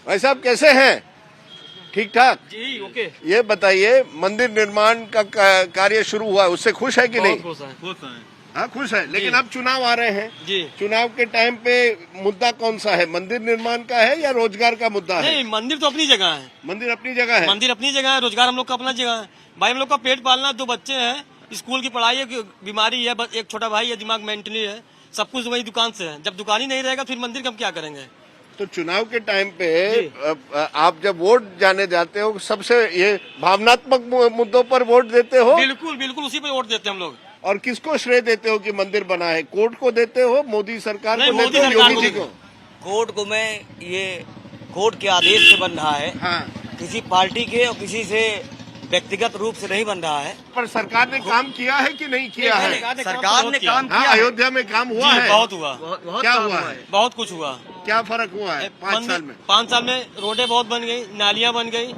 भाई साहब कैसे हैं? ठीक ठाक जी ओके। ये बताइए, मंदिर निर्माण का कार्य शुरू हुआ, उससे खुश है कि नहीं? खुश है। हाँ खुश है, लेकिन अब चुनाव आ रहे हैं जी। चुनाव के टाइम पे मुद्दा कौन सा है, मंदिर निर्माण का है या रोजगार का मुद्दा है? नहीं, मंदिर तो अपनी जगह है। मंदिर अपनी जगह है। मंदिर अपनी जगह है, रोजगार हम लोग का अपना जगह है। भाई हम लोग का पेट पालना, 2 बच्चे हैं, स्कूल की पढ़ाई है, बीमारी है, एक छोटा भाई है, दिमाग मेंटली है, सब कुछ वही दुकान से है। जब दुकान ही नहीं रहेगा फिर मंदिर का हम क्या करेंगे? तो चुनाव के टाइम पे आप जब वोट जाने जाते हो, सबसे ये भावनात्मक मुद्दों पर वोट देते हो? बिल्कुल बिल्कुल, उसी पे वोट देते हैं हम लोग। और किसको श्रेय देते हो कि मंदिर बना है? कोर्ट को देते हो, मोदी सरकार को देते हो, योगी जी को? कोर्ट को मैं ये कोर्ट के आदेश से बन रहा है। हाँ, किसी पार्टी के और किसी से व्यक्तिगत रूप से नहीं बन रहा है। पर सरकार ने काम किया है कि नहीं किया है? सरकार ने काम हाँ, किया है। अयोध्या में काम हुआ है। बहुत हुआ, क्या हुआ है? बहुत कुछ हुआ। क्या फर्क हुआ है 5 साल में? 5 साल में रोडें बहुत बन गई, नालियां बन गई,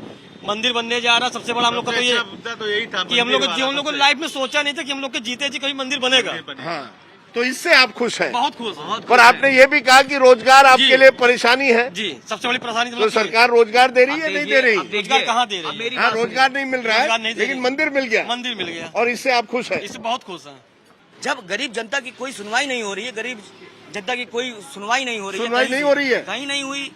मंदिर बनने जा रहा। सबसे बड़ा हम लोग का तो ये मुद्दा तो यही था कि हम लोग को लाइफ में सोचा नहीं था कि हम लोग के जीते जी कभी मंदिर बनेगा। हाँ, तो इससे आप खुश हैं? बहुत खुश। पर आपने ये भी कहा कि रोजगार आपके लिए परेशानी है। जी, सबसे बड़ी परेशानी तो सरकार रोजगार दे रही है, नहीं दे रही? रोजगार कहाँ दे रही है? हाँ, रोजगार नहीं मिल रहा रोजगार है, नहीं दे लेकिन रही। मंदिर मिल गया। मंदिर मिल गया और इससे आप खुश हैं? इससे बहुत खुश हैं। जब गरीब जनता की कोई सुनवाई नहीं हो रही है, गरीब जनता की कोई सुनवाई नहीं हो रही है, सुनवाई नहीं हो रही है? कहीं नहीं हुई।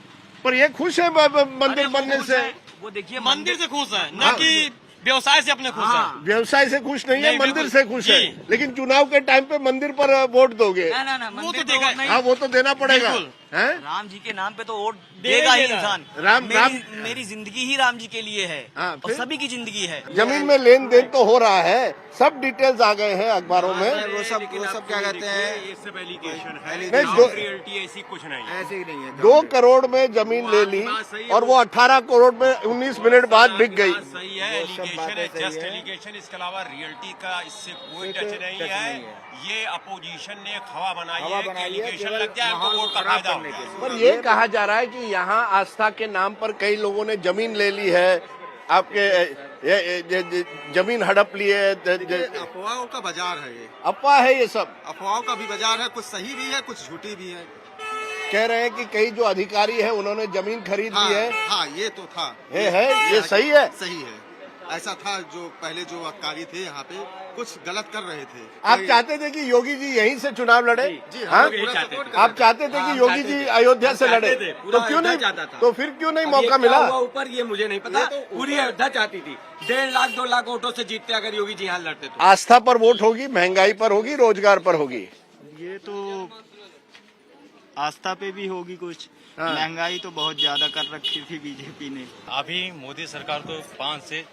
पर ये खुश है मंदिर बनने से? वो देखिए मंदिर से खुश है, न हाँ। कि व्यवसाय से अपने खुश है। व्यवसाय से खुश नहीं है, नहीं, मंदिर बिल्कुल। से खुश है। जी। लेकिन चुनाव के टाइम पे मंदिर पर वोट दोगे? ना वो तो देगा ही। हाँ, वो तो देना पड़ेगा। बिल्कुल। हैं? राम जी के नाम पे तो वोट देगा देगा ही देगा। इंसान। राम- मेरी जिंदगी ही राम जी के लिए है हाँ, और फिर? सभी की जिंदगी है। जमीन में लेन देन तो हो रहा है, सब डिटेल्स आ गए हैं अखबारों में। वो सब क्या कहते हैं, ये सब एलिगेशन है। नहीं, दो- रियलिटी ऐसी कुछ नहीं है, ऐसे ही नहीं है। 2 करोड़ में जमीन ले ली और वो 18 करोड़ में 19 मिनट बाद बिक गई। सही है, एलिगेशन है, जस्ट एलिगेशन। इसके अलावा रियलिटी का इससे कोई टच नहीं है। ये अपोजिशन ने एक हवा बनाई है कि एलिगेशन लग जाए तो वोट का फायदा हो जाए। पर ये कहा जा रहा है कि यहाँ आस्था के नाम पर कई लोगों ने जमीन ले ली है, आपके जमीन हड़प ली है। अफवाहों का बाजार है ये। अफवाह है ये सब? अफवाहों का भी बाजार है, कुछ सही भी है, कुछ झूठी भी है। कह रहे हैं कि कई जो अधिकारी हैं उन्होंने जमीन खरीद ली है। हाँ, ये तो था। ये सही है? सही है। ऐसा था, जो पहले जो अधिकारी थे यहाँ पे कुछ गलत कर रहे थे। आप चाहते थे कि योगी जी यहीं से चुनाव लड़े? जी, हाँ? हम लोग पूरा सपोर्ट कर आप चाहते थे कि योगी जी अयोध्या से लड़े? तो क्यों नहीं, तो फिर क्यों नहीं मौका मिला? ऊपर ये मुझे नहीं पता, पूरी अयोध्या चाहती थी। 1.5 लाख 2 लाख वोटों से जीतते अगर योगी जी यहाँ लड़ते तो। आस्था पर वोट होगी, महंगाई पर होगी, रोजगार पर होगी? ये तो आस्था पे भी होगी कुछ। हाँ। महंगाई तो बहुत ज्यादा कर रखी थी बीजेपी ने। अभी मोदी सरकार को 5 से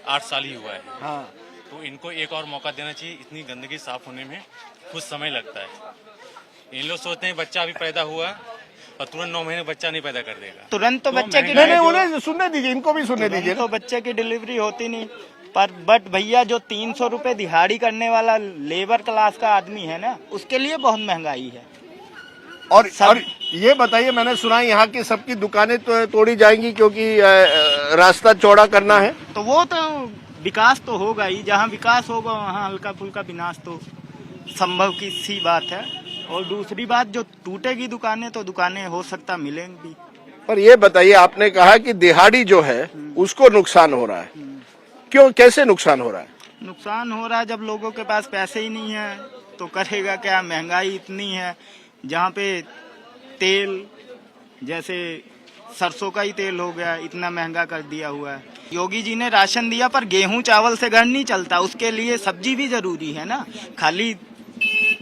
8 साल ही हुआ है। हाँ। तो इनको एक और मौका देना चाहिए। इतनी गंदगी साफ होने में कुछ समय लगता है। इन लोग सोचते हैं बच्चा अभी पैदा हुआ और तुरंत 9 महीने बच्चा नहीं पैदा कर देगा। तुरंत तो बच्चे की नहीं, उन्हें सुनने दीजिए, इनको भी सुनने दीजिए। तो बच्चे की डिलीवरी होती नहीं। पर बट भैया जो 300 रुपए दिहाड़ी करने वाला लेबर क्लास का आदमी है ना, उसके लिए बहुत महंगाई है। और ये बताइए, मैंने सुना यहाँ की सबकी दुकानें तो तोड़ी जाएंगी क्योंकि रास्ता चौड़ा करना है। तो वो तो विकास तो होगा ही, जहाँ विकास होगा वहाँ हल्का फुल्का विनाश तो संभव की सी बात है। और दूसरी बात, जो टूटेगी दुकानें तो दुकानें हो सकता मिलेंगी भी। पर ये बताइए, आपने कहा कि दिहाड़ी जो है उसको नुकसान हो रहा है, क्यों, कैसे नुकसान हो रहा है? नुकसान हो रहा है जब लोगों के पास पैसे ही नहीं है तो करेगा क्या। महंगाई इतनी है, जहाँ पे तेल जैसे सरसों का ही तेल हो गया, इतना महंगा कर दिया हुआ है। योगी जी ने राशन दिया पर गेहूं चावल से घर नहीं चलता, उसके लिए सब्जी भी जरूरी है ना। खाली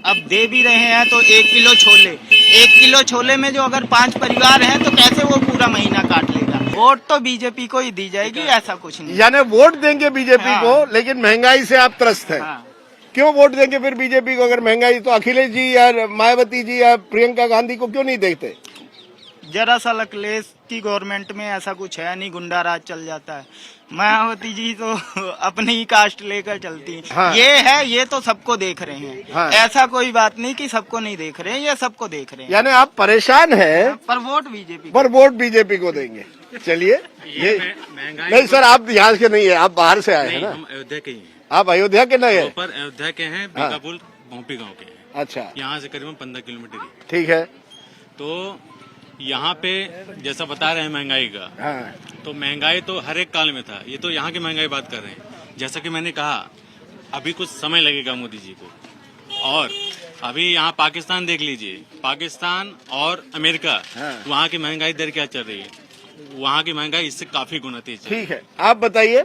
अब दे भी रहे हैं तो 1 किलो छोले, 1 किलो छोले में जो अगर 5 परिवार हैं तो कैसे वो पूरा महीना काट लेगा। वोट तो बीजेपी को ही दी जाएगी, ऐसा कुछ नहीं। यानी वोट देंगे बीजेपी हाँ। को, लेकिन महंगाई से आप त्रस्त हैं। हाँ। क्यों वोट देंगे फिर बीजेपी को अगर महंगाई? तो अखिलेश जी या मायावती जी या प्रियंका गांधी को क्यों नहीं देखते? जरा सा अखिलेश की गवर्नमेंट में ऐसा कुछ है नहीं, गुंडा राज चल जाता है। मायावती जी तो अपनी ही कास्ट लेकर चलती हैं। हाँ। ये तो सबको देख रहे हैं। हाँ। ऐसा कोई बात नहीं कि सबको नहीं देख रहे हैं, ये सबको देख रहे हैं। यानी आप परेशान हैं पर वोट बीजेपी पर वोट बीजेपी को देंगे। चलिए, ये महंगाई नहीं सर, आप यहाँ के नहीं है, आप बाहर से आए हैं ना? हम अयोध्या के ही हैं। आप अयोध्या के नहीं है? पर अयोध्या के हैं, बीकापुर भोंपी गांव के हैं। अच्छा, यहाँ से करीबन 15 किलोमीटर ही। ठीक है। तो यहाँ पे जैसा बता रहे हैं महंगाई का, हाँ, तो महंगाई तो हर एक काल में था। ये तो यहाँ की महंगाई बात कर रहे हैं। जैसा कि मैंने कहा, अभी कुछ समय लगेगा मोदी जी को। और अभी यहाँ पाकिस्तान देख लीजिए, पाकिस्तान और अमेरिका, वहाँ की महंगाई दर क्या चल रही है? वहाँ की महंगाई इससे काफी गुना तेज है। ठीक है, आप बताइए,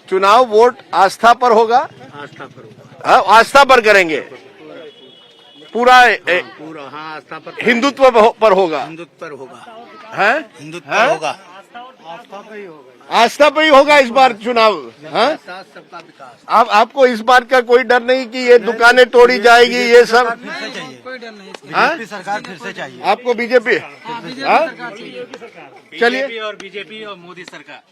चुनाव वोट आस्था पर होगा? आस्था पर होगा। हाँ, आस्था पर करेंगे पूरा, पूरा हाँ आस्था पर, हिंदुत्व पर होगा। हिंदुत्व पर होगा, है हिंदुत्व पर होगा, आस्था पे ही होगा इस बार चुनाव। हाँ, साथ सबका विकास। आपको इस बात का कोई डर नहीं कि ये दुकानें तोड़ी जाएगी, ये सब? कोई डर नहीं, हाँ? बीजेपी सरकार फिर से चाहिए। आपको बीजेपी? हाँ? चलिए। बीजेपी और मोदी सरकार।